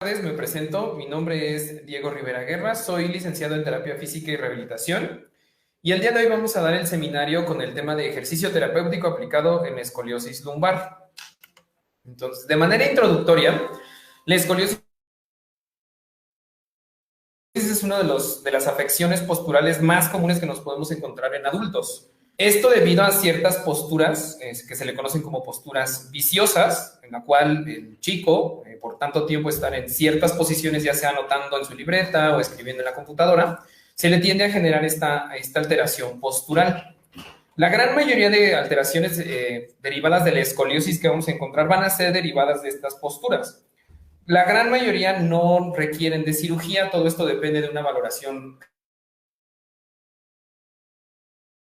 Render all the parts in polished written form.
Me presento, mi nombre es Diego Rivera Guerra, soy licenciado en Terapia Física y Rehabilitación y el día de hoy vamos a dar el seminario con el tema de ejercicio terapéutico aplicado en escoliosis lumbar. Entonces, de manera introductoria, la escoliosis es una de las afecciones posturales más comunes que nos podemos encontrar en adultos. Esto debido a ciertas posturas que se le conocen como posturas viciosas, en la cual el chico, por tanto tiempo estar en ciertas posiciones, ya sea anotando en su libreta o escribiendo en la computadora, se le tiende a generar esta alteración postural. La gran mayoría de alteraciones derivadas de la escoliosis que vamos a encontrar van a ser derivadas de estas posturas. La gran mayoría no requieren de cirugía, todo esto depende de una valoración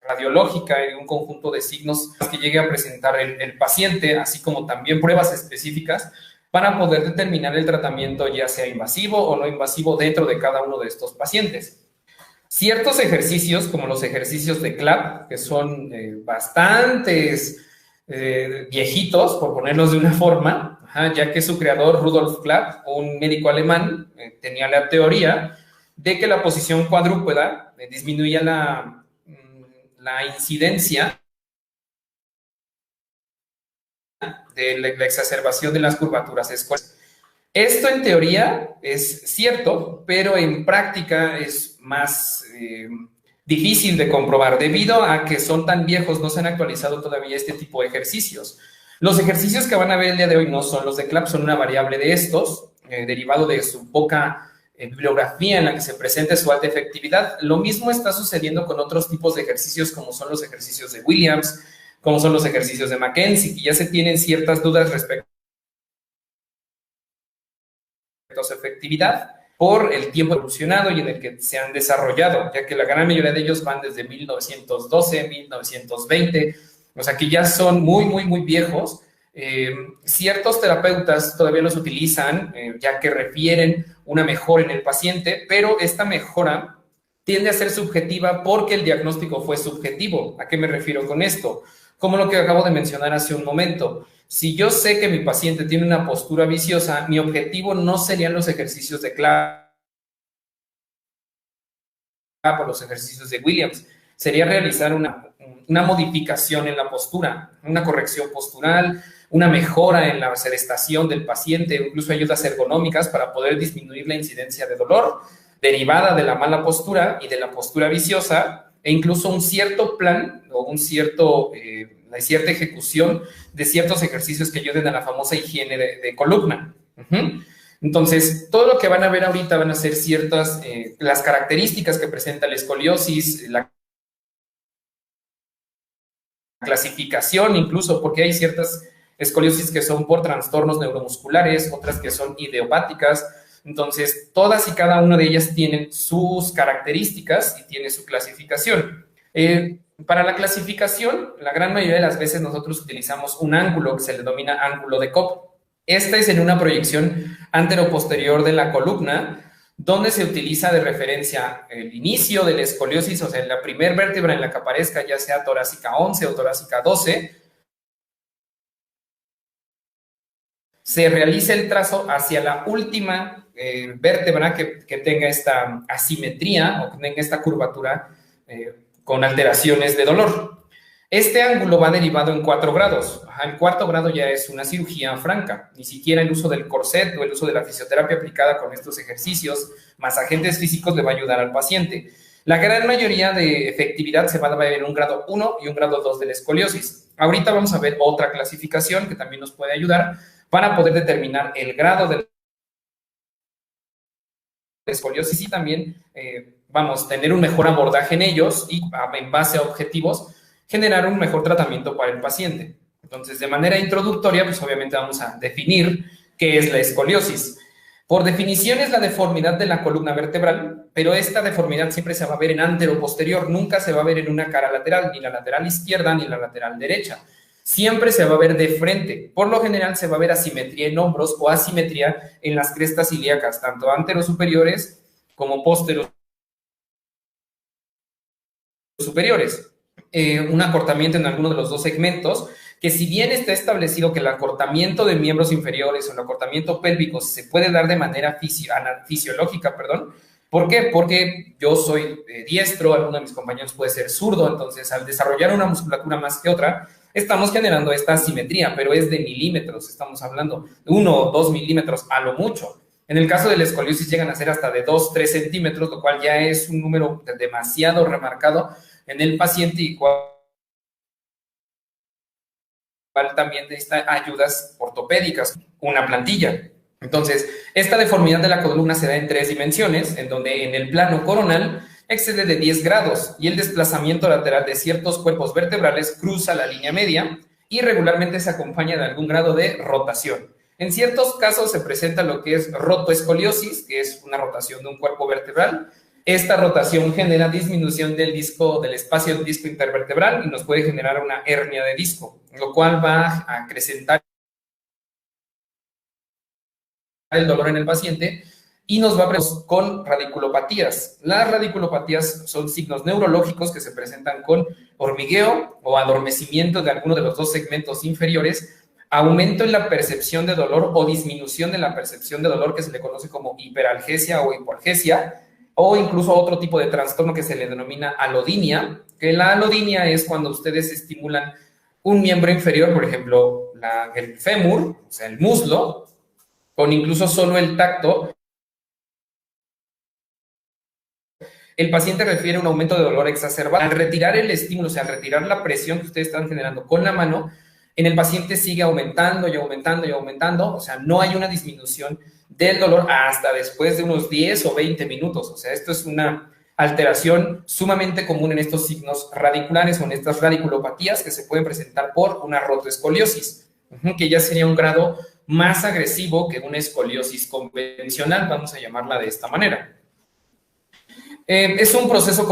radiológica y un conjunto de signos que llegue a presentar el paciente, así como también pruebas específicas, para poder determinar el tratamiento ya sea invasivo o no invasivo dentro de cada uno de estos pacientes. Ciertos ejercicios, como los ejercicios de CLAP, que son bastantes viejitos, por ponerlos de una forma, ya que su creador, Rudolf Clapp, un médico alemán, tenía la teoría de que la posición cuadrúpeda disminuía la incidencia de la exacerbación de las curvaturas escolarias. Esto en teoría es cierto, pero en práctica es más difícil de comprobar debido a que son tan viejos, no se han actualizado todavía este tipo de ejercicios. Los ejercicios que van a ver el día de hoy no son los de CLAP, son una variable de estos, derivado de su poca bibliografía en la que se presente su alta efectividad. Lo mismo está sucediendo con otros tipos de ejercicios como son los ejercicios de Williams, como son los ejercicios de Mackenzie, que ya se tienen ciertas dudas respecto a su efectividad por el tiempo evolucionado y en el que se han desarrollado, ya que la gran mayoría de ellos van desde 1912, 1920, o sea que ya son muy viejos. Ciertos terapeutas todavía los utilizan, ya que refieren una mejora en el paciente, pero esta mejora tiende a ser subjetiva porque el diagnóstico fue subjetivo. ¿A qué me refiero con esto? Como lo que acabo de mencionar hace un momento. Si yo sé que mi paciente tiene una postura viciosa, mi objetivo no serían los ejercicios de Clapp o los ejercicios de Williams, sería realizar una modificación en la postura, una corrección postural, una mejora en la sedestación del paciente, incluso ayudas ergonómicas para poder disminuir la incidencia de dolor derivada de la mala postura y de la postura viciosa, e incluso un cierto plan o una cierta ejecución de ciertos ejercicios que ayuden a la famosa higiene de columna. Entonces, todo lo que van a ver ahorita van a ser ciertas, las características que presenta la escoliosis, la clasificación incluso, porque hay ciertas escoliosis que son por trastornos neuromusculares, otras que son idiopáticas. Entonces, todas y cada una de ellas tienen sus características y tiene su clasificación. Para la clasificación, la gran mayoría de las veces nosotros utilizamos un ángulo que se le denomina ángulo de Cobb. Esta es en una proyección anteroposterior de la columna, donde se utiliza de referencia el inicio de la escoliosis, o sea, en la primera vértebra en la que aparezca, ya sea torácica 11 o torácica 12, se realiza el trazo hacia la última vértebra que tenga esta asimetría o que tenga esta curvatura con alteraciones de dolor. Este ángulo va derivado en 4 grados. El cuarto grado ya es una cirugía franca. Ni siquiera el uso del corset o el uso de la fisioterapia aplicada con estos ejercicios más agentes físicos le va a ayudar al paciente. La gran mayoría de efectividad se va a ver en un grado 1 y un grado 2 de la escoliosis. Ahorita vamos a ver otra clasificación que también nos puede ayudar para poder determinar el grado de la escoliosis y también vamos a tener un mejor abordaje en ellos y en base a objetivos generar un mejor tratamiento para el paciente. Entonces, de manera introductoria, pues obviamente vamos a definir qué es la escoliosis. Por definición es la deformidad de la columna vertebral, pero esta deformidad siempre se va a ver en antero-posterior, nunca se va a ver en una cara lateral, ni la lateral izquierda ni la lateral derecha. Siempre se va a ver de frente. Por lo general se va a ver asimetría en hombros o asimetría en las crestas ilíacas, tanto anterosuperiores como posterosuperiores. Un acortamiento en alguno de los dos segmentos que si bien está establecido que el acortamiento de miembros inferiores o el acortamiento pélvico se puede dar de manera fisiológica, perdón. ¿Por qué? Porque yo soy diestro, alguno de mis compañeros puede ser zurdo, entonces al desarrollar una musculatura más que otra, estamos generando esta asimetría, pero es de milímetros, estamos hablando de 1 o 2 milímetros a lo mucho. En el caso de la escoliosis llegan a ser hasta de 2, 3 centímetros, lo cual ya es un número demasiado remarcado en el paciente y cual también necesita ayudas ortopédicas, una plantilla. Entonces, esta deformidad de la columna se da en 3 dimensiones, en donde en el plano coronal excede de 10 grados y el desplazamiento lateral de ciertos cuerpos vertebrales cruza la línea media y regularmente se acompaña de algún grado de rotación. En ciertos casos se presenta lo que es rotoescoliosis, que es una rotación de un cuerpo vertebral. Esta rotación genera disminución del espacio del disco intervertebral y nos puede generar una hernia de disco, lo cual va a acrecentar el dolor en el paciente y nos va a presentar con radiculopatías. Las radiculopatías son signos neurológicos que se presentan con hormigueo o adormecimiento de alguno de los 2 segmentos inferiores, aumento en la percepción de dolor o disminución de la percepción de dolor que se le conoce como hiperalgesia o hipoalgesia, o incluso otro tipo de trastorno que se le denomina alodinia, que la alodinia es cuando ustedes estimulan un miembro inferior, por ejemplo, el fémur, o sea, el muslo, con incluso solo el tacto. El paciente refiere un aumento de dolor exacerbado. Al retirar el estímulo, o sea, al retirar la presión que ustedes están generando con la mano, en el paciente sigue aumentando y aumentando y aumentando, o sea, no hay una disminución del dolor hasta después de unos 10 o 20 minutos. O sea, esto es una alteración sumamente común en estos signos radiculares o en estas radiculopatías que se pueden presentar por una rotoescoliosis, que ya sería un grado más agresivo que una escoliosis convencional, vamos a llamarla de esta manera. Es un proceso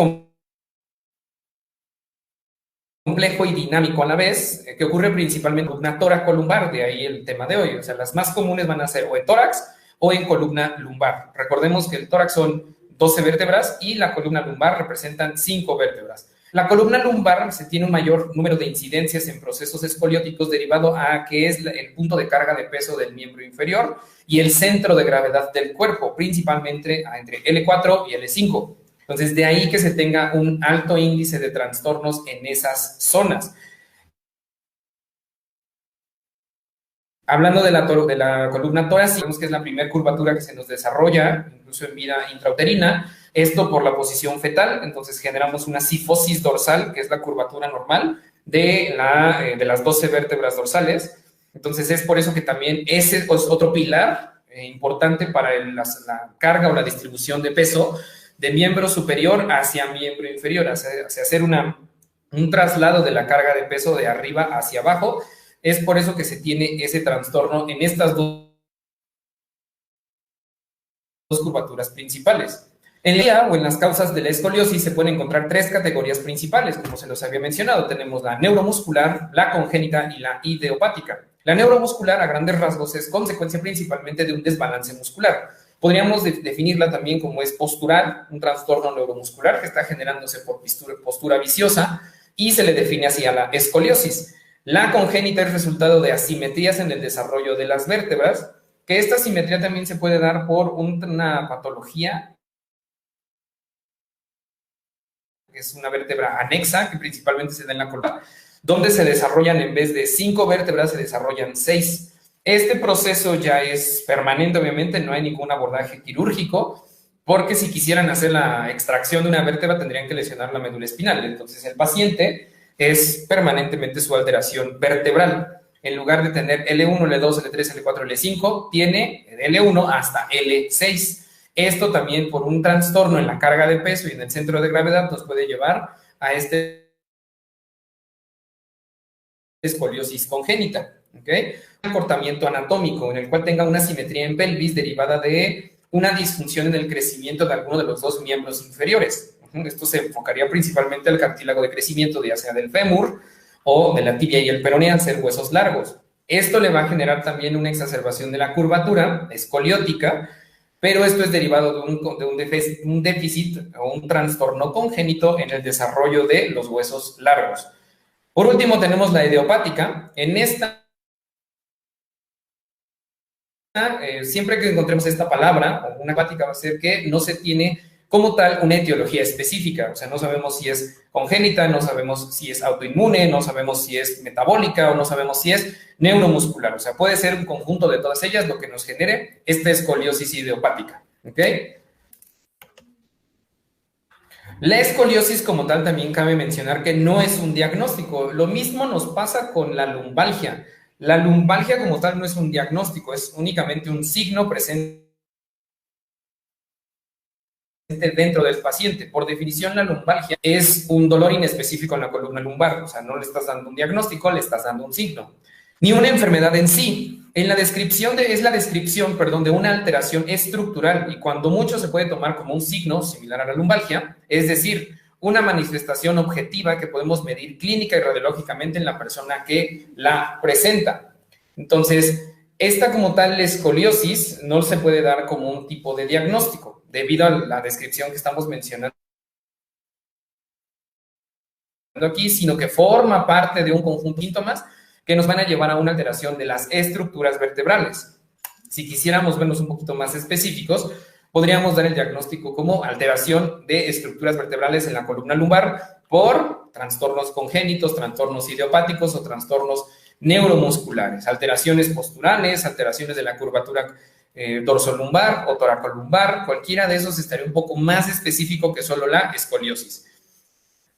complejo y dinámico a la vez, que ocurre principalmente en una toracolumbar, de ahí el tema de hoy. O sea, las más comunes van a ser o en tórax o en columna lumbar. Recordemos que el tórax son 12 vértebras y la columna lumbar representan 5 vértebras. La columna lumbar se tiene un mayor número de incidencias en procesos escolióticos derivado a que es el punto de carga de peso del miembro inferior y el centro de gravedad del cuerpo, principalmente entre L4 y L5. Entonces, de ahí que se tenga un alto índice de trastornos en esas zonas. Hablando de la columna torácica, vemos que es la primera curvatura que se nos desarrolla, incluso en vida intrauterina, esto por la posición fetal. Entonces generamos una cifosis dorsal, que es la curvatura normal de las 12 vértebras dorsales. Entonces es por eso que también ese es otro pilar importante para la carga o la distribución de peso de miembro superior hacia miembro inferior, hacia hacer un traslado de la carga de peso de arriba hacia abajo. Es por eso que se tiene ese trastorno en estas dos curvaturas principales. En el día o en las causas de la escoliosis se pueden encontrar 3 categorías principales, como se los había mencionado. Tenemos la neuromuscular, la congénita y la idiopática. La neuromuscular, a grandes rasgos, es consecuencia principalmente de un desbalance muscular. Podríamos definirla también como es postural, un trastorno neuromuscular que está generándose por postura viciosa, y se le define así a la escoliosis. La congénita es resultado de asimetrías en el desarrollo de las vértebras, que esta asimetría también se puede dar por una patología, que es una vértebra anexa, que principalmente se da en la columna, donde se desarrollan, en vez de 5 vértebras, se desarrollan 6. Este proceso ya es permanente, obviamente, no hay ningún abordaje quirúrgico, porque si quisieran hacer la extracción de una vértebra tendrían que lesionar la médula espinal. Entonces el paciente es permanentemente su alteración vertebral. En lugar de tener L1, L2, L3, L4, L5, tiene L1 hasta L6. Esto también, por un trastorno en la carga de peso y en el centro de gravedad, nos puede llevar a este escoliosis congénita, ¿ok? Un acortamiento anatómico en el cual tenga una simetría en pelvis derivada de una disfunción en el crecimiento de alguno de los 2 miembros inferiores. Esto se enfocaría principalmente al cartílago de crecimiento, ya sea del fémur o de la tibia y el peroné, al ser huesos largos. Esto le va a generar también una exacerbación de la curvatura escoliótica, pero esto es derivado de un déficit o un trastorno congénito en el desarrollo de los huesos largos. Por último, tenemos la idiopática. En esta, siempre que encontremos esta palabra, una hepática va a ser que no se tiene como tal una etiología específica, o sea, no sabemos si es congénita, no sabemos si es autoinmune, no sabemos si es metabólica o no sabemos si es neuromuscular, o sea, puede ser un conjunto de todas ellas lo que nos genere esta escoliosis idiopática, ¿ok? La escoliosis como tal también cabe mencionar que no es un diagnóstico, lo mismo nos pasa con la lumbalgia. La lumbalgia como tal no es un diagnóstico, es únicamente un signo presente dentro del paciente. Por definición, la lumbalgia es un dolor inespecífico en la columna lumbar, o sea, no le estás dando un diagnóstico, le estás dando un signo. Ni una enfermedad en sí. En la descripción es la descripción, perdón, de una alteración estructural y cuando mucho se puede tomar como un signo similar a la lumbalgia, es decir, una manifestación objetiva que podemos medir clínica y radiológicamente en la persona que la presenta. Entonces, esta como tal escoliosis no se puede dar como un tipo de diagnóstico debido a la descripción que estamos mencionando aquí, sino que forma parte de un conjunto de síntomas que nos van a llevar a una alteración de las estructuras vertebrales. Si quisiéramos vernos un poquito más específicos, podríamos dar el diagnóstico como alteración de estructuras vertebrales en la columna lumbar por trastornos congénitos, trastornos idiopáticos o trastornos neuromusculares, alteraciones posturales, alteraciones de la curvatura dorsolumbar o toracolumbar, cualquiera de esos estaría un poco más específico que solo la escoliosis.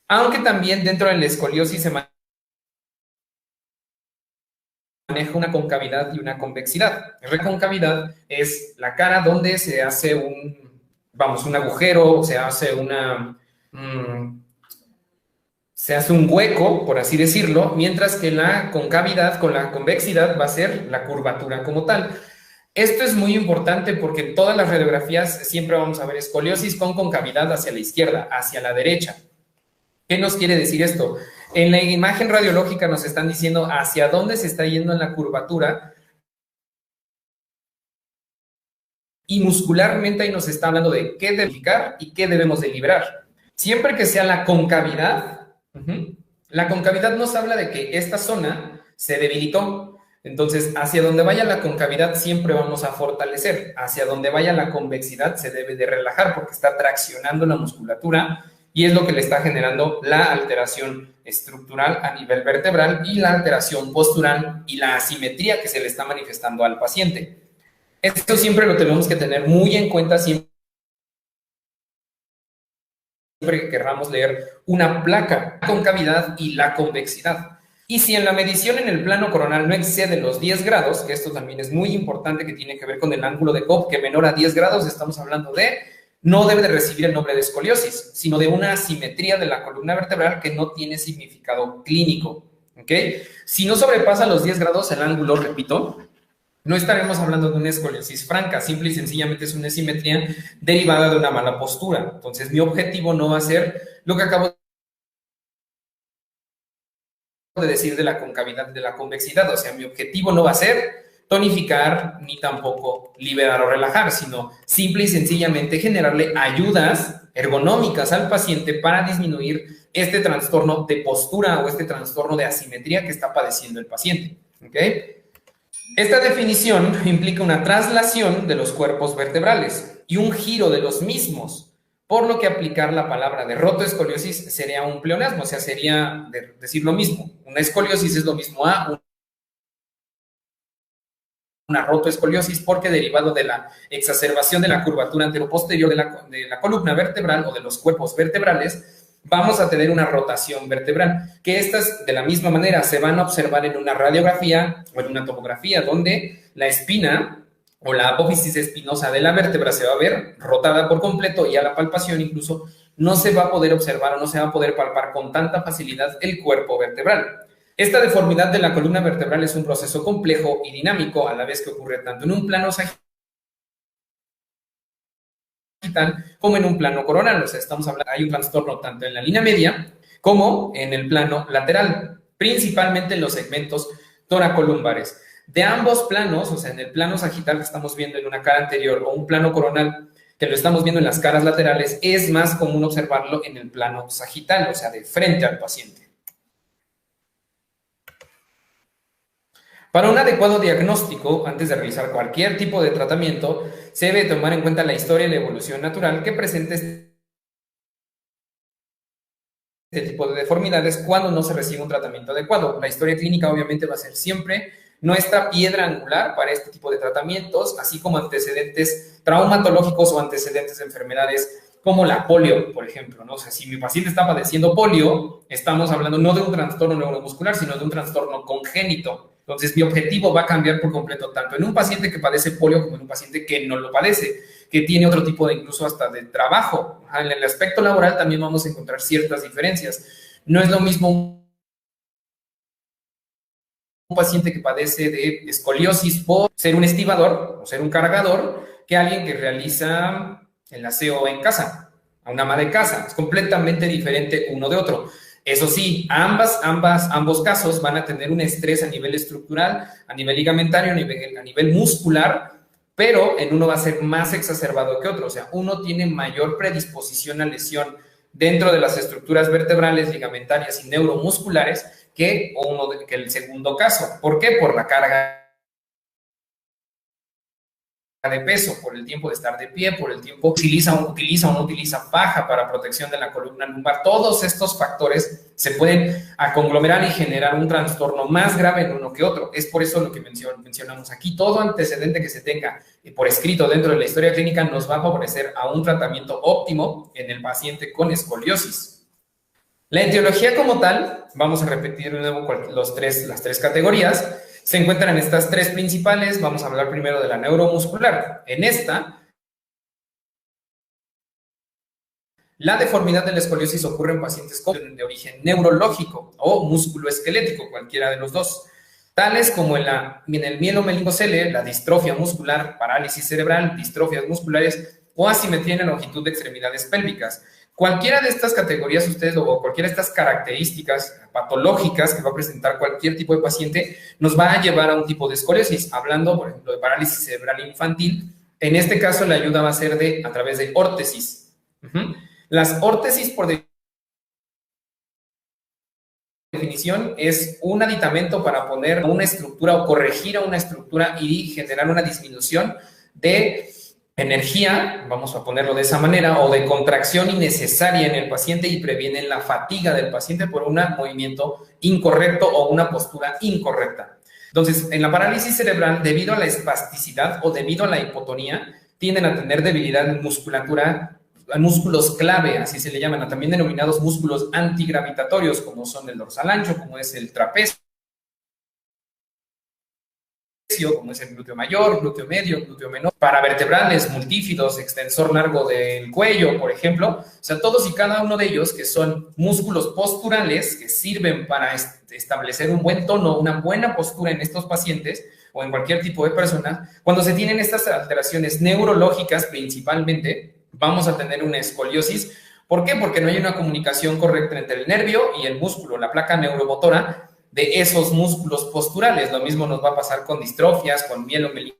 Aunque también dentro de la escoliosis se maneja una concavidad y una convexidad. La concavidad es la cara donde se hace un agujero, se hace un hueco, por así decirlo, mientras que la concavidad con la convexidad va a ser la curvatura como tal. Esto es muy importante porque en todas las radiografías siempre vamos a ver escoliosis con concavidad hacia la izquierda, hacia la derecha. ¿Qué nos quiere decir esto? En la imagen radiológica nos están diciendo hacia dónde se está yendo en la curvatura y muscularmente ahí nos está hablando de qué debemos y qué debemos de liberar. Siempre que sea la concavidad nos habla de que esta zona se debilitó. Entonces, hacia donde vaya la concavidad siempre vamos a fortalecer. Hacia donde vaya la convexidad se debe de relajar porque está traccionando la musculatura y es lo que le está generando la alteración estructural a nivel vertebral y la alteración postural y la asimetría que se le está manifestando al paciente. Esto siempre lo tenemos que tener muy en cuenta siempre que querramos leer una placa, la concavidad y la convexidad. Y si en la medición en el plano coronal no excede los 10 grados, que esto también es muy importante, que tiene que ver con el ángulo de Cobb, que menor a 10 grados, estamos hablando de, no debe de recibir el nombre de escoliosis, sino de una asimetría de la columna vertebral que no tiene significado clínico, ¿ok? Si no sobrepasa los 10 grados el ángulo, repito, no estaremos hablando de una escoliosis franca, simple y sencillamente es una asimetría derivada de una mala postura. Entonces, mi objetivo no va a ser lo que acabo de decir de la concavidad, de la convexidad. O sea, mi objetivo no va a ser tonificar ni tampoco liberar o relajar, sino simple y sencillamente generarle ayudas ergonómicas al paciente para disminuir este trastorno de postura o este trastorno de asimetría que está padeciendo el paciente. ¿Ok? Esta definición implica una traslación de los cuerpos vertebrales y un giro de los mismos, por lo que aplicar la palabra de rotoescoliosis sería un pleonasmo, o sea, sería decir lo mismo. Una escoliosis es lo mismo a una rotoescoliosis porque derivado de la exacerbación de la curvatura anteroposterior de la columna vertebral o de los cuerpos vertebrales, vamos a tener una rotación vertebral, que estas de la misma manera se van a observar en una radiografía o en una tomografía, donde la espina o la apófisis espinosa de la vértebra se va a ver rotada por completo y a la palpación incluso no se va a poder observar o no se va a poder palpar con tanta facilidad el cuerpo vertebral. Esta deformidad de la columna vertebral es un proceso complejo y dinámico a la vez que ocurre tanto en un plano sagital como en un plano coronal. O sea, estamos hablando, hay un trastorno tanto en la línea media como en el plano lateral, principalmente en los segmentos toracolumbares. De ambos planos, o sea, en el plano sagital que estamos viendo en una cara anterior o un plano coronal que lo estamos viendo en las caras laterales, es más común observarlo en el plano sagital, o sea, de frente al paciente. Para un adecuado diagnóstico, antes de realizar cualquier tipo de tratamiento, se debe tomar en cuenta la historia y la evolución natural que presenta este tipo de deformidades cuando no se recibe un tratamiento adecuado. La historia clínica obviamente va a ser siempre nuestra piedra angular para este tipo de tratamientos, así como antecedentes traumatológicos o antecedentes de enfermedades como la polio, por ejemplo, ¿no? O sea, si mi paciente está padeciendo polio, estamos hablando no de un trastorno neuromuscular, sino de un trastorno congénito. Entonces, mi objetivo va a cambiar por completo, tanto en un paciente que padece polio como en un paciente que no lo padece, que tiene otro tipo de, incluso hasta de trabajo. En el aspecto laboral también vamos a encontrar ciertas diferencias. No es lo mismo un paciente que padece de escoliosis por ser un estibador o ser un cargador que alguien que realiza el aseo en casa, a una ama de casa. Es completamente diferente uno de otro. Eso sí, ambos casos van a tener un estrés a nivel estructural, a nivel ligamentario, a nivel muscular, pero en uno va a ser más exacerbado que otro. O sea, uno tiene mayor predisposición a lesión dentro de las estructuras vertebrales, ligamentarias y neuromusculares que el segundo caso. ¿Por qué? Por la carga de peso, por el tiempo de estar de pie, por el tiempo utiliza o no utiliza faja para protección de la columna lumbar. Todos estos factores se pueden conglomerar y generar un trastorno más grave en uno que otro. Es por eso lo que mencionamos aquí. Todo antecedente que se tenga por escrito dentro de la historia clínica nos va a favorecer a un tratamiento óptimo en el paciente con escoliosis. La etiología como tal, vamos a repetir de nuevo las tres categorías. Se encuentran en estas tres principales. Vamos a hablar primero de la neuromuscular. En esta, la deformidad de la escoliosis ocurre en pacientes de origen neurológico o músculo-esquelético, cualquiera de los dos, tales como en el mielomeningocele, la distrofia muscular, parálisis cerebral, distrofias musculares o asimetría en la longitud de extremidades pélvicas. Cualquiera de estas categorías, o cualquiera de estas características patológicas que va a presentar cualquier tipo de paciente, nos va a llevar a un tipo de escoliosis. Hablando, por ejemplo, de parálisis cerebral infantil, en este caso la ayuda va a ser a través de órtesis. Las órtesis, por definición, es un aditamento para poner una estructura o corregir a una estructura y generar una disminución de energía, vamos a ponerlo de esa manera, o de contracción innecesaria en el paciente y previenen la fatiga del paciente por un movimiento incorrecto o una postura incorrecta. Entonces, en la parálisis cerebral, debido a la espasticidad o debido a la hipotonía, tienden a tener debilidad en musculatura, músculos clave, así se le llaman, también denominados músculos antigravitatorios, como son el dorsal ancho, como es el trapecio, como es el glúteo mayor, glúteo medio, glúteo menor, paravertebrales, multífidos, extensor largo del cuello, por ejemplo. O sea, todos y cada uno de ellos que son músculos posturales que sirven para establecer un buen tono, una buena postura en estos pacientes o en cualquier tipo de persona. Cuando se tienen estas alteraciones neurológicas principalmente, vamos a tener una escoliosis. ¿Por qué? Porque no hay una comunicación correcta entre el nervio y el músculo, la placa neuromotora de esos músculos posturales. Lo mismo nos va a pasar con distrofias, con mielomeningocele.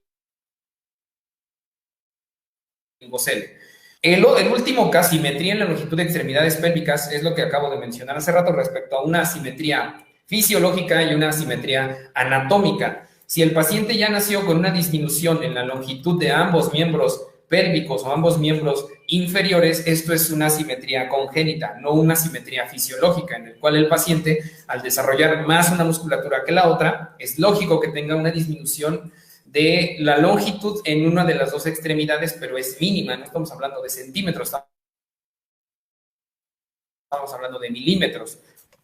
El último caso, asimetría en la longitud de extremidades pélvicas, es lo que acabo de mencionar hace rato respecto a una asimetría fisiológica y una asimetría anatómica. Si el paciente ya nació con una disminución en la longitud de ambos miembros pélvicos o ambos miembros inferiores, esto es una asimetría congénita, no una asimetría fisiológica, en el cual el paciente, al desarrollar más una musculatura que la otra, es lógico que tenga una disminución de la longitud en una de las dos extremidades, pero es mínima, no estamos hablando de centímetros, estamos hablando de milímetros.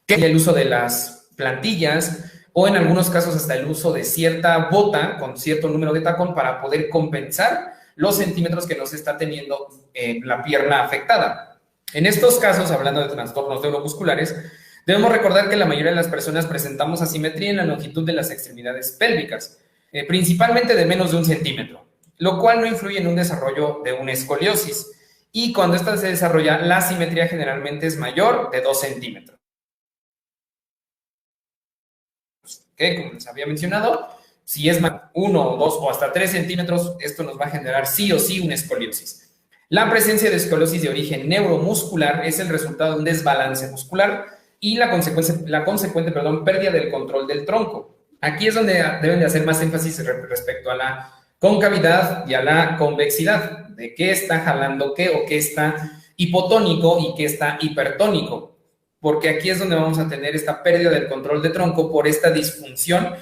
El uso de las plantillas o en algunos casos hasta el uso de cierta bota con cierto número de tacón para poder compensar los centímetros que nos está teniendo la pierna afectada. En estos casos, hablando de trastornos neuromusculares, debemos recordar que la mayoría de las personas presentamos asimetría en la longitud de las extremidades pélvicas, principalmente de menos de 1 centímetro, lo cual no influye en un desarrollo de una escoliosis. Y cuando esta se desarrolla, la asimetría generalmente es mayor de 2 centímetros. Como les había mencionado, si es más 1, 2 o hasta 3 centímetros, esto nos va a generar sí o sí una escoliosis. La presencia de escoliosis de origen neuromuscular es el resultado de un desbalance muscular y la consecuente pérdida del control del tronco. Aquí es donde deben de hacer más énfasis respecto a la concavidad y a la convexidad, de qué está jalando qué o qué está hipotónico y qué está hipertónico, porque aquí es donde vamos a tener esta pérdida del control de tronco por esta disfunción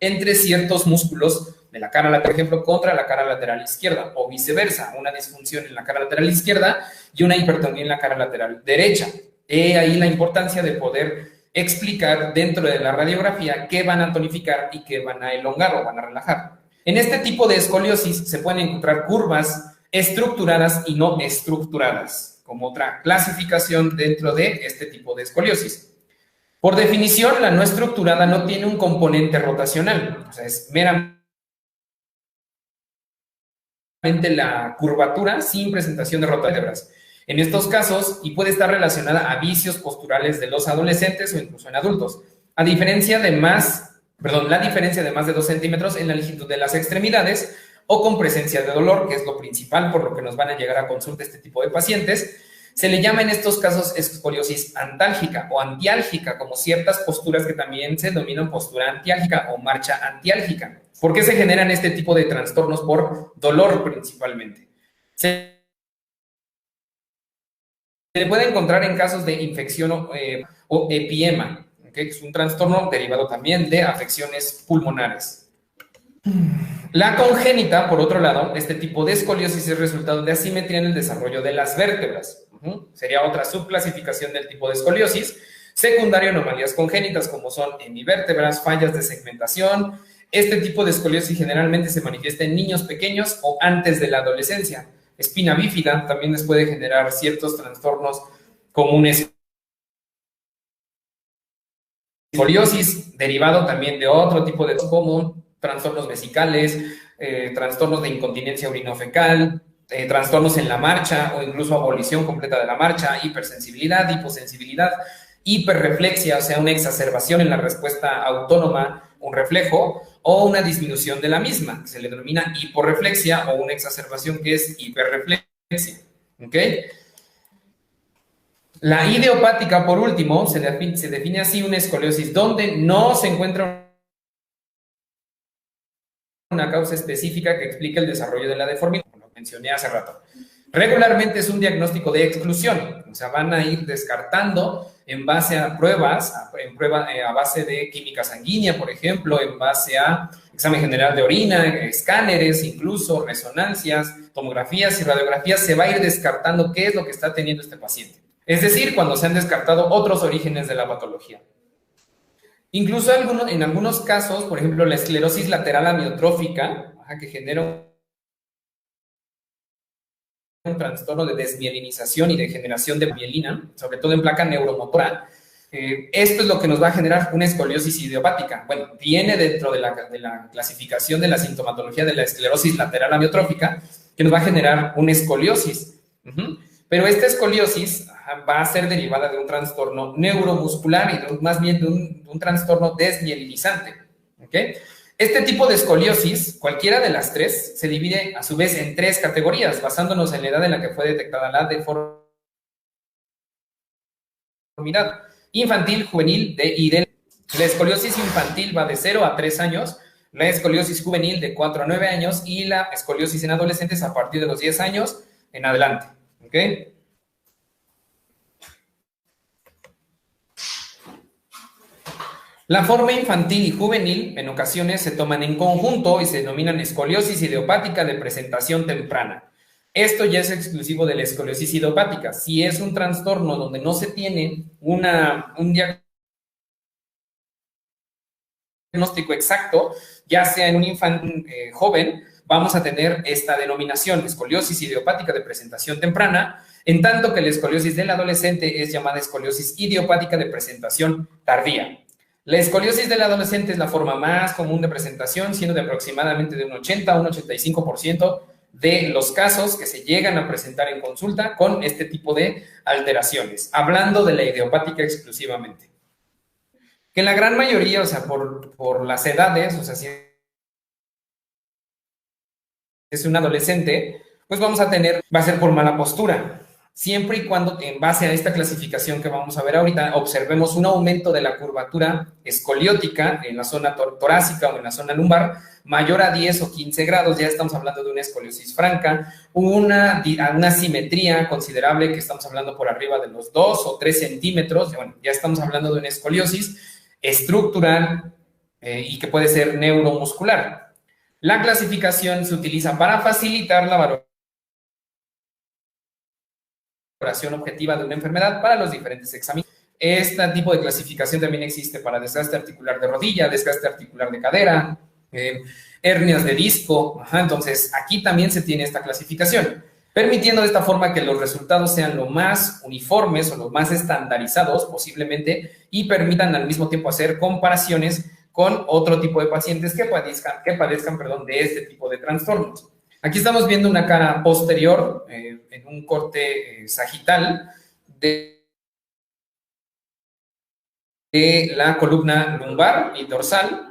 entre ciertos músculos de la cara lateral, por ejemplo, contra la cara lateral izquierda, o viceversa, una disfunción en la cara lateral izquierda y una hipertonía en la cara lateral derecha. Ahí la importancia de poder explicar dentro de la radiografía qué van a tonificar y qué van a elongar o van a relajar. En este tipo de escoliosis se pueden encontrar curvas estructuradas y no estructuradas, como otra clasificación dentro de este tipo de escoliosis. Por definición, la no estructurada no tiene un componente rotacional, o sea, es meramente la curvatura sin presentación de rotaciones. En estos casos, y puede estar relacionada a vicios posturales de los adolescentes o incluso en adultos, a diferencia de la diferencia de más de 2 centímetros en la longitud de las extremidades o con presencia de dolor, que es lo principal por lo que nos van a llegar a consulta este tipo de pacientes. Se le llama en estos casos escoliosis antálgica o antiálgica, como ciertas posturas que también se denominan postura antiálgica o marcha antiálgica. ¿Por qué se generan este tipo de trastornos? Por dolor principalmente. Se puede encontrar en casos de infección o epiema, ¿okay? Que es un trastorno derivado también de afecciones pulmonares. La congénita, por otro lado, este tipo de escoliosis es resultado de asimetría en el desarrollo de las vértebras. Sería otra subclasificación del tipo de escoliosis. Secundario, anomalías congénitas como son hemivértebras, fallas de segmentación. Este tipo de escoliosis generalmente se manifiesta en niños pequeños o antes de la adolescencia. Espina bífida también les puede generar ciertos trastornos comunes. Escoliosis derivado también de otro tipo de como trastornos vesicales, trastornos de incontinencia urinofecal, trastornos en la marcha o incluso abolición completa de la marcha, hipersensibilidad, hiposensibilidad, hiperreflexia, o sea, una exacerbación en la respuesta autónoma, un reflejo, o una disminución de la misma, que se le denomina hiporreflexia, o una exacerbación que es hiperreflexia. ¿Ok? La idiopática, por último, se define así una escoliosis donde no se encuentra una causa específica que explique el desarrollo de la deformidad, como lo mencioné hace rato. Regularmente es un diagnóstico de exclusión, o sea, van a ir descartando en base a pruebas, a base de química sanguínea, por ejemplo, en base a examen general de orina, escáneres, incluso resonancias, tomografías y radiografías, se va a ir descartando qué es lo que está teniendo este paciente. Es decir, cuando se han descartado otros orígenes de la patología. Incluso en algunos casos, por ejemplo, la esclerosis lateral amiotrófica, que genera un trastorno de desmielinización y degeneración de mielina, sobre todo en placa neuromotora. Esto es lo que nos va a generar una escoliosis idiopática. Bueno, viene dentro de la clasificación de la sintomatología de la esclerosis lateral amiotrófica, que nos va a generar una escoliosis. Pero esta escoliosis va a ser derivada de un trastorno neuromuscular y más bien de un trastorno desmielinizante. ¿Ok? Este tipo de escoliosis, cualquiera de las tres, se divide a su vez en tres categorías, basándonos en la edad en la que fue detectada la deformidad infantil, juvenil y de la escoliosis infantil va de 0 a 3 años, la escoliosis juvenil de 4 a 9 años y la escoliosis en adolescentes a partir de los 10 años en adelante. ¿Ok? La forma infantil y juvenil en ocasiones se toman en conjunto y se denominan escoliosis idiopática de presentación temprana. Esto ya es exclusivo de la escoliosis idiopática. Si es un trastorno donde no se tiene un diagnóstico exacto, ya sea en un infante joven, vamos a tener esta denominación, escoliosis idiopática de presentación temprana, en tanto que la escoliosis del adolescente es llamada escoliosis idiopática de presentación tardía. La escoliosis del adolescente es la forma más común de presentación, siendo de aproximadamente de un 80 a un 85% de los casos que se llegan a presentar en consulta con este tipo de alteraciones, hablando de la idiopática exclusivamente. Que la gran mayoría, o sea, por las edades, o sea, si es un adolescente, pues va a ser por mala postura. siempre y cuando, en base a esta clasificación que vamos a ver ahorita, observemos un aumento de la curvatura escoliótica en la zona torácica o en la zona lumbar mayor a 10 o 15 grados, ya estamos hablando de una escoliosis franca, una simetría considerable, que estamos hablando por arriba de los 2 o 3 centímetros, bueno, ya estamos hablando de una escoliosis estructural y que puede ser neuromuscular. La clasificación se utiliza para facilitar la valoración objetiva de una enfermedad para los diferentes exámenes. Este tipo de clasificación también existe para desgaste articular de rodilla, desgaste articular de cadera, hernias de disco. Entonces, aquí también se tiene esta clasificación, permitiendo de esta forma que los resultados sean lo más uniformes o lo más estandarizados posiblemente y permitan al mismo tiempo hacer comparaciones con otro tipo de pacientes que padezcan de este tipo de trastornos. Aquí estamos viendo una cara posterior en un corte sagital de la columna lumbar y dorsal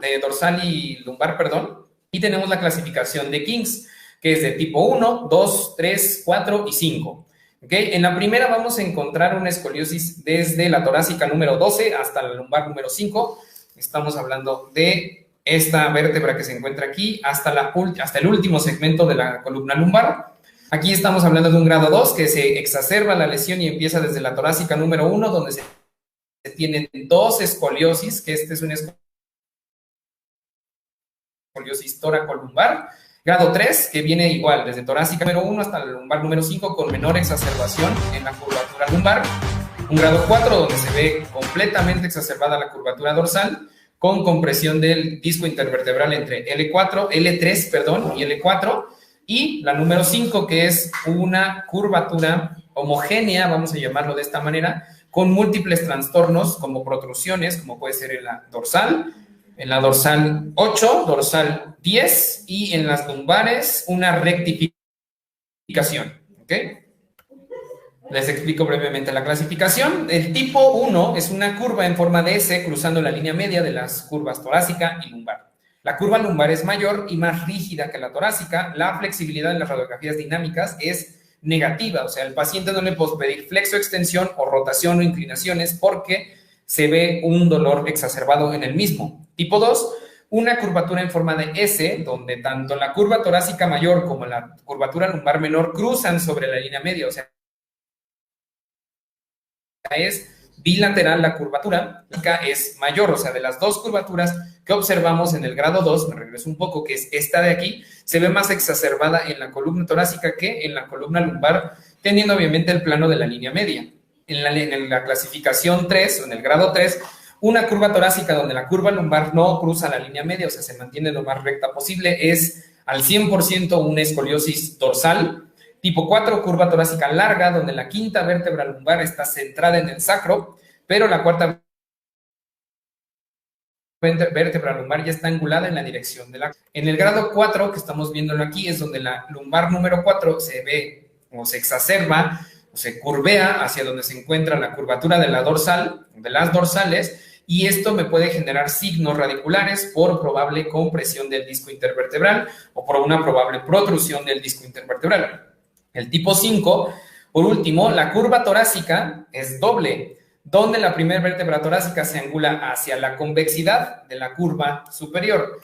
y lumbar, y tenemos la clasificación de King's, que es de tipo 1, 2, 3, 4 y 5. ¿Okay? En la primera vamos a encontrar una escoliosis desde la torácica número 12 hasta la lumbar número 5. Estamos hablando de esta vértebra que se encuentra aquí hasta el último segmento de la columna lumbar. Aquí estamos hablando de un grado 2 que se exacerba la lesión y empieza desde la torácica número 1, donde se tienen dos escoliosis, que este es una escoliosis toracolumbar. Grado 3, que viene igual desde torácica número 1 hasta la lumbar número 5 con menor exacerbación en la curvatura lumbar. Un grado 4 donde se ve completamente exacerbada la curvatura dorsal con compresión del disco intervertebral entre L3 y L4. Y la número 5, que es una curvatura homogénea, vamos a llamarlo de esta manera, con múltiples trastornos como protrusiones, como puede ser en la dorsal 8, dorsal 10 y en las lumbares una rectificación. ¿Ok? Les explico brevemente la clasificación. El tipo 1 es una curva en forma de S cruzando la línea media de las curvas torácica y lumbar. La curva lumbar es mayor y más rígida que la torácica. La flexibilidad en las radiografías dinámicas es negativa, o sea, el paciente no le puede pedir flexoextensión o rotación o inclinaciones porque se ve un dolor exacerbado en el mismo. Tipo 2, una curvatura en forma de S, donde tanto la curva torácica mayor como la curvatura lumbar menor cruzan sobre la línea media, o sea, es bilateral la curvatura, es mayor, o sea, de las dos curvaturas que observamos en el grado 2, me regreso un poco, que es esta de aquí, se ve más exacerbada en la columna torácica que en la columna lumbar, teniendo obviamente el plano de la línea media. En la clasificación 3, o en el grado 3, una curva torácica donde la curva lumbar no cruza la línea media, o sea, se mantiene lo más recta posible, es al 100% una escoliosis dorsal. Tipo 4, curva torácica larga, donde la quinta vértebra lumbar está centrada en el sacro, pero la cuarta vértebra lumbar ya está angulada en la dirección de la... En el grado 4, que estamos viéndolo aquí, es donde la lumbar número 4 se ve o se exacerba o se curvea hacia donde se encuentra la curvatura de la dorsal, de las dorsales, y esto me puede generar signos radiculares por probable compresión del disco intervertebral o por una probable protrusión del disco intervertebral. El tipo 5, por último, la curva torácica es doble, donde la primera vértebra torácica se angula hacia la convexidad de la curva superior.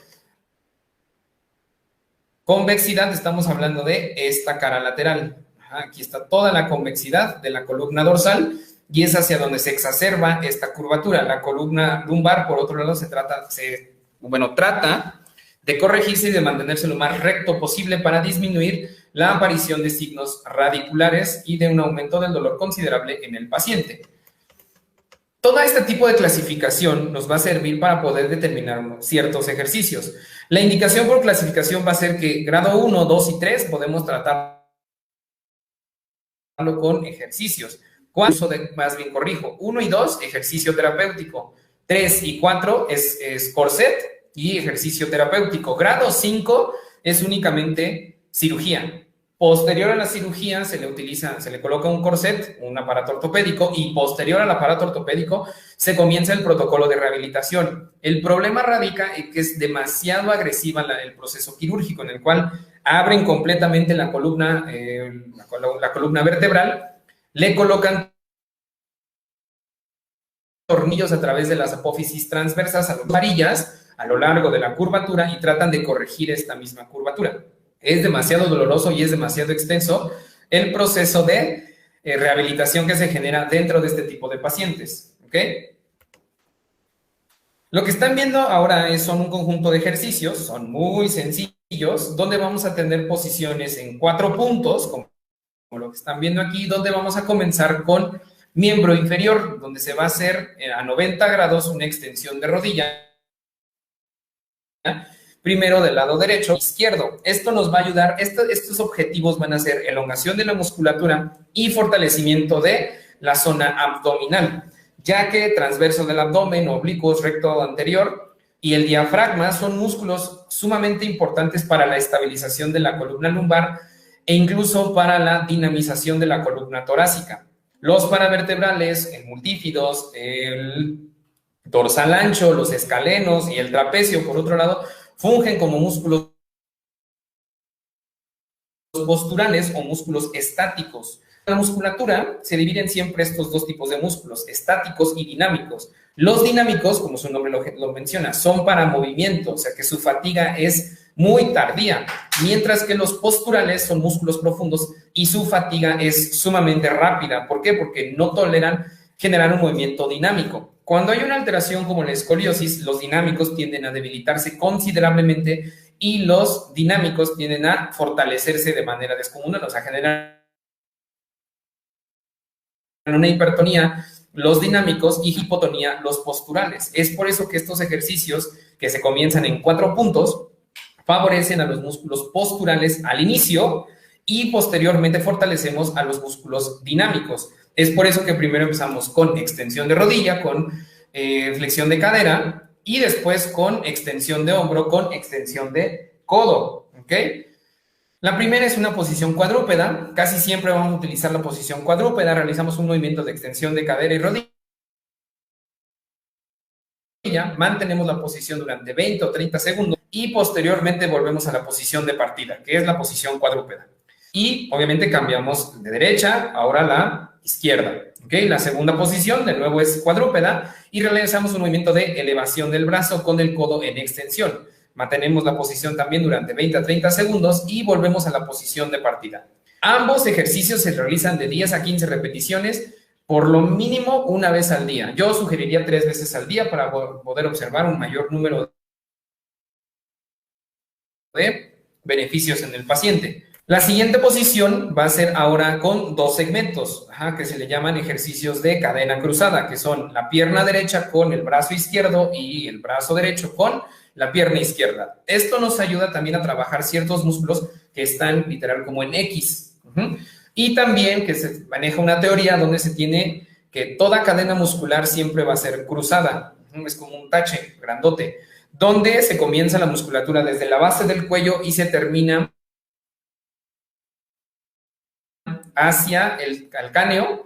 Convexidad, estamos hablando de esta cara lateral. Aquí está toda la convexidad de la columna dorsal y es hacia donde se exacerba esta curvatura. La columna lumbar, por otro lado, trata de corregirse y de mantenerse lo más recto posible para disminuir la aparición de signos radiculares y de un aumento del dolor considerable en el paciente. Todo este tipo de clasificación nos va a servir para poder determinar ciertos ejercicios. La indicación por clasificación va a ser que grado 1, 2 y 3 podemos tratarlo con ejercicios. 1 y 2, ejercicio terapéutico. 3 y 4 es corset y ejercicio terapéutico. Grado 5 es únicamente cirugía. Posterior a la cirugía se le coloca un corset, un aparato ortopédico, y posterior al aparato ortopédico se comienza el protocolo de rehabilitación. El problema radica en que es demasiado agresiva el proceso quirúrgico, en el cual abren completamente la columna vertebral, le colocan tornillos a través de las apófisis transversas a las varillas a lo largo de la curvatura y tratan de corregir esta misma curvatura. Es demasiado doloroso y es demasiado extenso el proceso de rehabilitación que se genera dentro de este tipo de pacientes, ¿ok? Lo que están viendo ahora son un conjunto de ejercicios, son muy sencillos, donde vamos a tener posiciones en 4 puntos, como lo que están viendo aquí, donde vamos a comenzar con miembro inferior, donde se va a hacer a 90 grados una extensión de rodilla, primero del lado derecho, izquierdo. Esto nos va a ayudar, estos objetivos van a ser elongación de la musculatura y fortalecimiento de la zona abdominal, ya que transverso del abdomen, oblicuos, recto anterior y el diafragma son músculos sumamente importantes para la estabilización de la columna lumbar e incluso para la dinamización de la columna torácica. Los paravertebrales, el multífidos, el dorsal ancho, los escalenos y el trapecio, por otro lado, fungen como músculos posturales o músculos estáticos. La musculatura se divide en siempre estos dos tipos de músculos, estáticos y dinámicos. Los dinámicos, como su nombre lo menciona, son para movimiento, o sea que su fatiga es muy tardía, mientras que los posturales son músculos profundos y su fatiga es sumamente rápida. ¿Por qué? Porque no toleran generar un movimiento dinámico. Cuando hay una alteración como la escoliosis, los dinámicos tienden a debilitarse considerablemente y los dinámicos tienden a fortalecerse de manera descomunal, o sea, generar una hipertonía los dinámicos y hipotonía los posturales. Es por eso que estos ejercicios que se comienzan en 4 puntos favorecen a los músculos posturales al inicio y posteriormente fortalecemos a los músculos dinámicos. Es por eso que primero empezamos con extensión de rodilla, con flexión de cadera y después con extensión de hombro, con extensión de codo, ¿ok? La primera es una posición cuadrúpeda. Casi siempre vamos a utilizar la posición cuadrúpeda. Realizamos un movimiento de extensión de cadera y rodilla. Mantenemos la posición durante 20 o 30 segundos y posteriormente volvemos a la posición de partida, que es la posición cuadrúpeda. Y obviamente cambiamos de derecha, ahora a la izquierda. ¿Okay? La segunda posición de nuevo es cuadrúpeda y realizamos un movimiento de elevación del brazo con el codo en extensión. Mantenemos la posición también durante 20 a 30 segundos y volvemos a la posición de partida. Ambos ejercicios se realizan de 10 a 15 repeticiones, por lo mínimo una vez al día. Yo sugeriría 3 veces al día para poder observar un mayor número de beneficios en el paciente. La siguiente posición va a ser ahora con 2 segmentos, que se le llaman ejercicios de cadena cruzada, que son la pierna derecha con el brazo izquierdo y el brazo derecho con la pierna izquierda. Esto nos ayuda también a trabajar ciertos músculos que están literal como en X. Y también que se maneja una teoría donde se tiene que toda cadena muscular siempre va a ser cruzada. Es como un tache grandote, donde se comienza la musculatura desde la base del cuello y se termina hacia el calcáneo,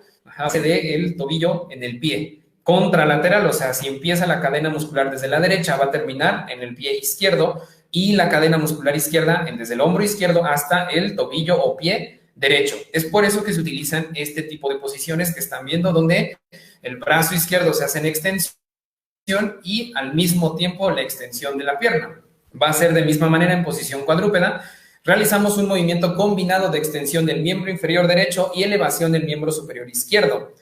del tobillo en el pie. Contralateral, o sea, si empieza la cadena muscular desde la derecha, va a terminar en el pie izquierdo y la cadena muscular izquierda desde el hombro izquierdo hasta el tobillo o pie derecho. Es por eso que se utilizan este tipo de posiciones que están viendo, donde el brazo izquierdo se hace en extensión y al mismo tiempo la extensión de la pierna. Va a ser de misma manera en posición cuadrúpeda. Realizamos un movimiento combinado de extensión del miembro inferior derecho y elevación del miembro superior izquierdo.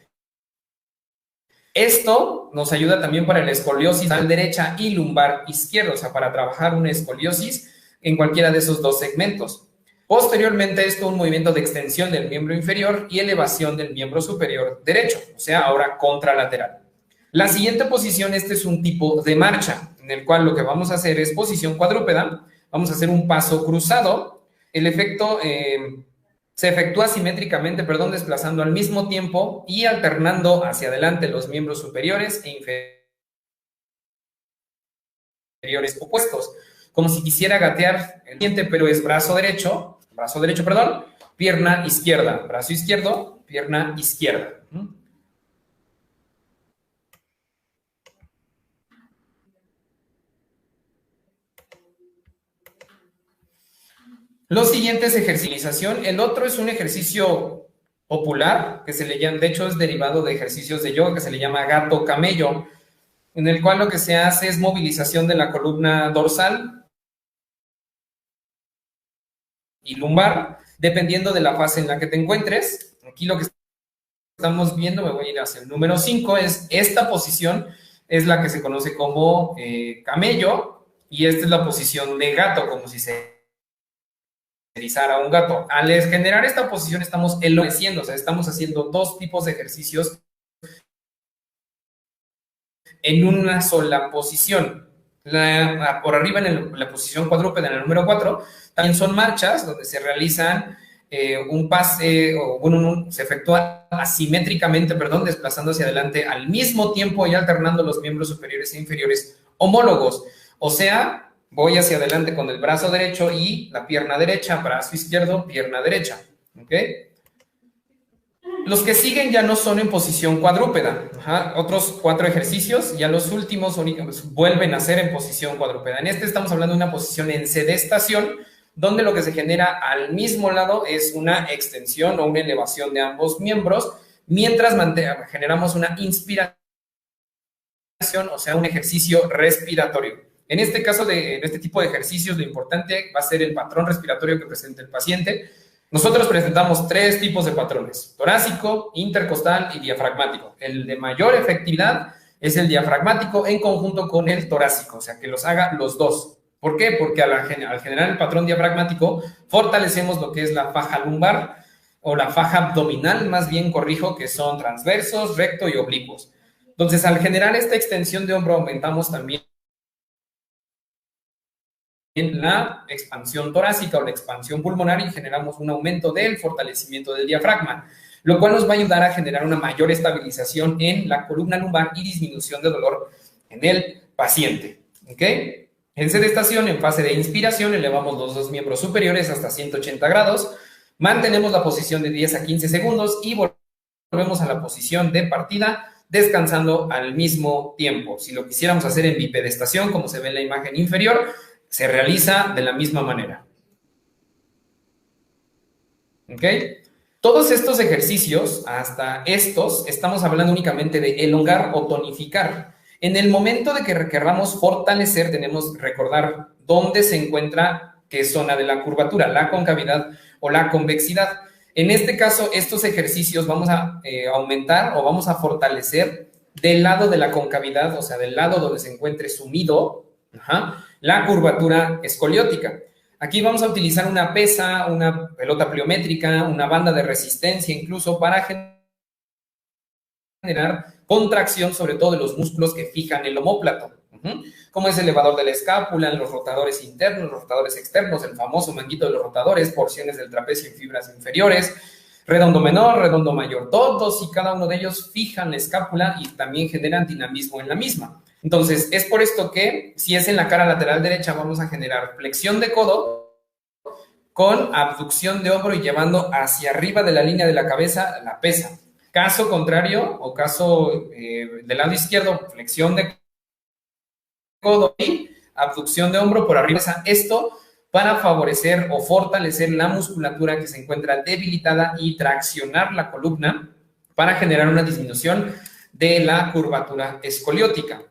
Esto nos ayuda también para la escoliosis al derecha y lumbar izquierdo, o sea, para trabajar una escoliosis en cualquiera de esos 2 segmentos. Posteriormente, un movimiento de extensión del miembro inferior y elevación del miembro superior derecho, o sea, ahora contralateral. La siguiente posición, es un tipo de marcha, en el cual lo que vamos a hacer es posición cuadrúpeda. Vamos a hacer un paso cruzado. El efecto se efectúa simétricamente, desplazando al mismo tiempo y alternando hacia adelante los miembros superiores e inferiores opuestos, como si quisiera gatear el diente, pero es brazo derecho, pierna izquierda, brazo izquierdo, pierna izquierda. Los siguientes ejercicios. El otro es un ejercicio popular, que se le llama, de hecho es derivado de ejercicios de yoga, que se le llama gato camello, en el cual lo que se hace es movilización de la columna dorsal y lumbar, dependiendo de la fase en la que te encuentres. Aquí lo que estamos viendo, me voy a ir hacia el número 5, es esta posición, es la que se conoce como camello, y esta es la posición de gato, como si se erizara a un gato. Al generar esta posición estamos enloqueciendo, o sea, estamos haciendo dos tipos de ejercicios en una sola posición. Por arriba en la posición cuadrúpeda, en el número 4, también son marchas donde se realizan un pase, o bueno, se efectúa asimétricamente, perdón, desplazando hacia adelante al mismo tiempo y alternando los miembros superiores e inferiores homólogos. O sea, voy hacia adelante con el brazo derecho y la pierna derecha, brazo izquierdo, pierna derecha. ¿Ok? Los que siguen ya no son en posición cuadrúpeda. Ajá. Otros 4 ejercicios, ya los últimos vuelven a ser en posición cuadrúpeda. En este estamos hablando de una posición en sedestación, donde lo que se genera al mismo lado es una extensión o una elevación de ambos miembros, mientras generamos una inspiración, o sea, un ejercicio respiratorio. En este caso, en este tipo de ejercicios, lo importante va a ser el patrón respiratorio que presenta el paciente. Nosotros presentamos 3 tipos de patrones: torácico, intercostal y diafragmático. El de mayor efectividad es el diafragmático en conjunto con el torácico, o sea, que los haga los dos. ¿Por qué? Porque al generar el patrón diafragmático, fortalecemos lo que es la faja lumbar o la faja abdominal, más bien corrijo, que son transversos, recto y oblicuos. Entonces, al generar esta extensión de hombro, aumentamos también la expansión torácica o la expansión pulmonar y generamos un aumento del fortalecimiento del diafragma, lo cual nos va a ayudar a generar una mayor estabilización en la columna lumbar y disminución de dolor en el paciente. ¿Ok? En sedestación, en fase de inspiración, elevamos los 2 miembros superiores hasta 180 grados, mantenemos la posición de 10 a 15 segundos y volvemos a la posición de partida, descansando al mismo tiempo. Si lo quisiéramos hacer en bipedestación, como se ve en la imagen inferior, se realiza de la misma manera. ¿Ok? Todos estos ejercicios, hasta estos, estamos hablando únicamente de elongar o tonificar. En el momento de que queramos fortalecer, tenemos que recordar dónde se encuentra qué zona de la curvatura, la concavidad o la convexidad. En este caso, estos ejercicios vamos a aumentar o vamos a fortalecer del lado de la concavidad, o sea, del lado donde se encuentre sumido, la curvatura escoliótica. Aquí vamos a utilizar una pesa, una pelota pliométrica, una banda de resistencia incluso para generar contracción, sobre todo de los músculos que fijan el omóplato, como es el elevador de la escápula, los rotadores internos, los rotadores externos, el famoso manguito de los rotadores, porciones del trapecio y fibras inferiores, redondo menor, redondo mayor. Todos y cada uno de ellos fijan la escápula y también generan dinamismo en la misma. Entonces, es por esto que si es en la cara lateral derecha, vamos a generar flexión de codo con abducción de hombro y llevando hacia arriba de la línea de la cabeza la pesa. Caso contrario, o caso del lado izquierdo, flexión de codo y abducción de hombro por arriba. Esto para favorecer o fortalecer la musculatura que se encuentra debilitada y traccionar la columna para generar una disminución de la curvatura escoliótica.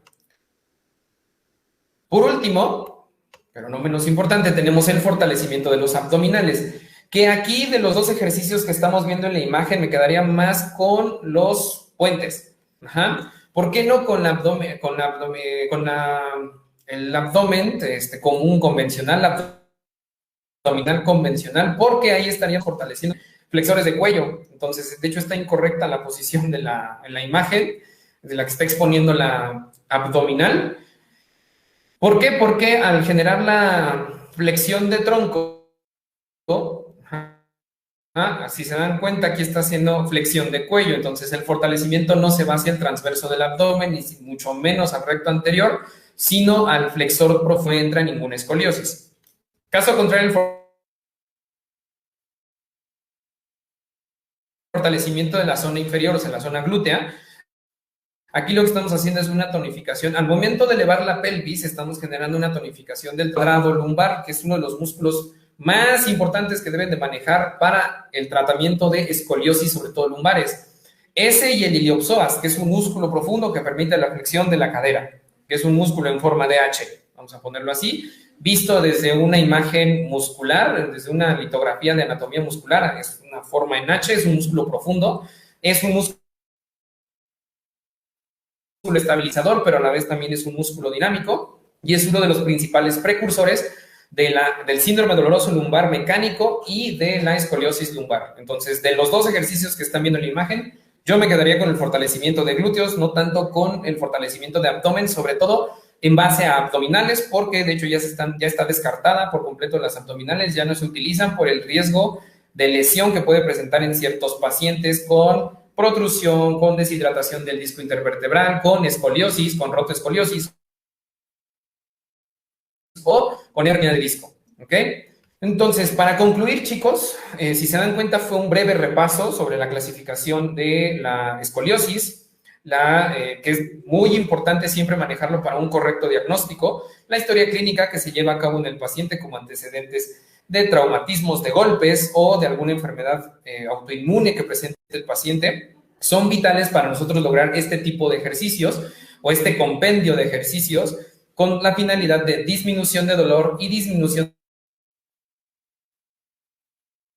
Por último, pero no menos importante, tenemos el fortalecimiento de los abdominales, que aquí de los 2 ejercicios que estamos viendo en la imagen me quedaría más con los puentes. ¿Por qué no con el abdomen común, convencional, abdominal convencional? Porque ahí estarían fortaleciendo flexores de cuello. Entonces, de hecho, está incorrecta la posición en la imagen de la que está exponiendo la abdominal. ¿Por qué? Porque al generar la flexión de tronco, si se dan cuenta, aquí está haciendo flexión de cuello, entonces el fortalecimiento no se va hacia el transverso del abdomen, ni mucho menos al recto anterior, sino al flexor profundo, no entra ninguna escoliosis. Caso contrario, el fortalecimiento de la zona inferior, o sea, la zona glútea. Aquí lo que estamos haciendo es una tonificación. Al momento de elevar la pelvis, estamos generando una tonificación del cuadrado lumbar, que es uno de los músculos más importantes que deben de manejar para el tratamiento de escoliosis, sobre todo lumbares. Ese y el iliopsoas, que es un músculo profundo que permite la flexión de la cadera, que es un músculo en forma de H, vamos a ponerlo así, visto desde una imagen muscular, desde una litografía de anatomía muscular, es una forma en H, es un músculo profundo, es un músculo estabilizador, pero a la vez también es un músculo dinámico y es uno de los principales precursores del síndrome doloroso lumbar mecánico y de la escoliosis lumbar. Entonces, de los dos ejercicios que están viendo en la imagen, yo me quedaría con el fortalecimiento de glúteos, no tanto con el fortalecimiento de abdomen, sobre todo en base a abdominales, porque de hecho ya está descartada por completo las abdominales, ya no se utilizan por el riesgo de lesión que puede presentar en ciertos pacientes con protrusión, con deshidratación del disco intervertebral, con escoliosis, con rotoescoliosis o con hernia de disco, ¿ok? Entonces, para concluir, chicos, si se dan cuenta, fue un breve repaso sobre la clasificación de la escoliosis, que es muy importante siempre manejarlo para un correcto diagnóstico, la historia clínica que se lleva a cabo en el paciente como antecedentes de traumatismos, de golpes o de alguna enfermedad autoinmune que presente el paciente, son vitales para nosotros lograr este tipo de ejercicios o este compendio de ejercicios con la finalidad de disminución de dolor y disminución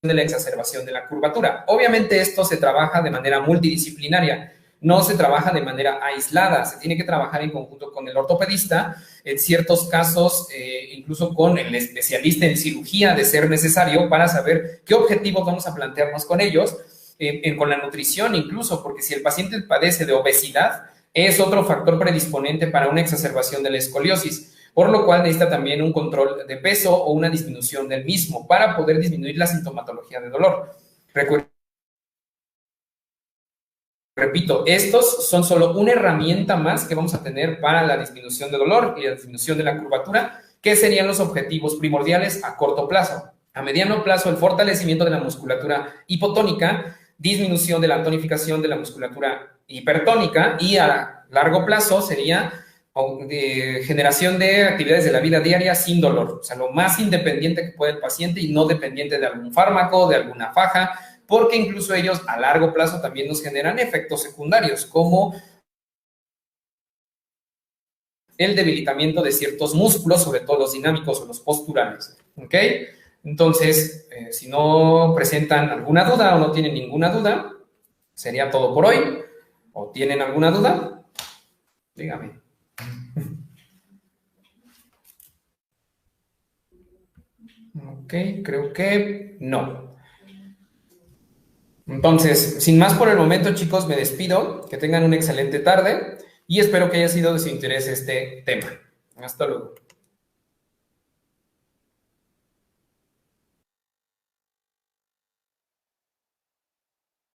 de la exacerbación de la curvatura. Obviamente esto se trabaja de manera multidisciplinaria, no se trabaja de manera aislada, se tiene que trabajar en conjunto con el ortopedista, en ciertos casos incluso con el especialista en cirugía de ser necesario para saber qué objetivos vamos a plantearnos con ellos, con la nutrición incluso, porque si el paciente padece de obesidad, es otro factor predisponente para una exacerbación de la escoliosis, por lo cual necesita también un control de peso o una disminución del mismo para poder disminuir la sintomatología de dolor. Repito, estos son solo una herramienta más que vamos a tener para la disminución de dolor y la disminución de la curvatura, que serían los objetivos primordiales a corto plazo. A mediano plazo, el fortalecimiento de la musculatura hipotónica, disminución de la tonificación de la musculatura hipertónica, y a largo plazo sería generación de actividades de la vida diaria sin dolor, o sea, lo más independiente que puede el paciente y no dependiente de algún fármaco, de alguna faja, porque incluso ellos a largo plazo también nos generan efectos secundarios, como el debilitamiento de ciertos músculos, sobre todo los dinámicos o los posturales, ¿ok? Entonces, si no presentan alguna duda o no tienen ninguna duda, sería todo por hoy. ¿O tienen alguna duda? Dígame. Ok, creo que no. Entonces, sin más por el momento, chicos, me despido. Que tengan una excelente tarde y espero que haya sido de su interés este tema. Hasta luego.